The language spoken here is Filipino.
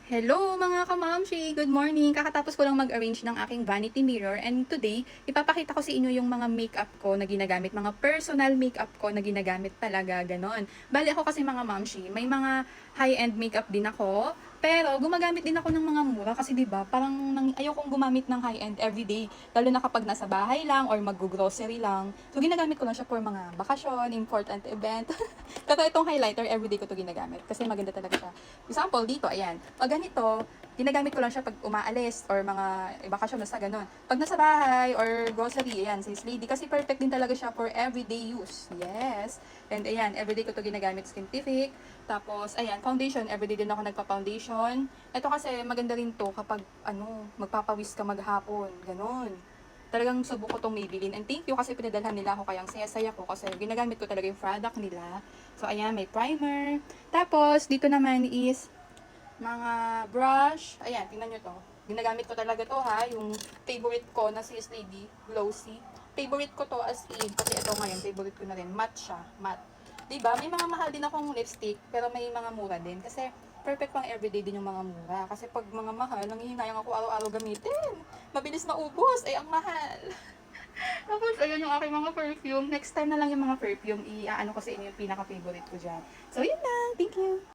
Hello mga kamamshi! Good morning! Kakatapos ko lang mag-arrange ng aking vanity mirror and today, ipapakita ko sa inyo yung mga makeup ko na ginagamit, mga personal makeup ko na ginagamit talaga, ganon. Bali ako kasi mga mamshi, may mga high-end makeup din ako, pero gumagamit din ako ng mga mura kasi 'di ba parang ayokong gumamit ng high-end everyday, lalo na kapag nasa bahay lang or mag-grocery lang. So ginagamit ko lang siya for mga bakasyon, important event. Pero itong highlighter, everyday ko to ginagamit kasi maganda talaga siya. Example dito, ayan. Pag ganito, ginagamit ko lang siya pag umaalis or mga bakasyon basta ganun. Pag nasa bahay or grocery, ayan, sis lady. Kasi perfect din talaga siya for everyday use. Yes. And ayan, everyday ko to ginagamit scientific. Tapos, ayan, foundation. Everyday din ako nagpa-foundation. Ito kasi maganda rin to kapag, magpapawis ka maghapon. Ganun. Talagang subok ko tong Maybelline. And thank you kasi pinadalhan nila ako kayang saya-saya ko kasi ginagamit ko talaga yung product nila. So, ayan, may primer. Tapos, dito naman is mga brush. Ayan, tingnan nyo to. Ginagamit ko talaga to ha. Yung favorite ko na Sis Lady Glossy. Favorite ko to as in. Kasi ito ngayon, favorite ko na rin. Matte siya. Matte. Diba? May mga mahal din akong lipstick. Pero may mga mura din. Kasi perfect pang everyday din yung mga mura. Kasi pag mga mahal, nanghihinayang ako araw-araw gamitin. Mabilis maubos. Ay, ang mahal. Tapos, ayun yung aking mga perfume. Next time na lang yung mga perfume. I-ano ko sa inyo yung pinaka-favorite ko dyan. So, yun lang. Thank you.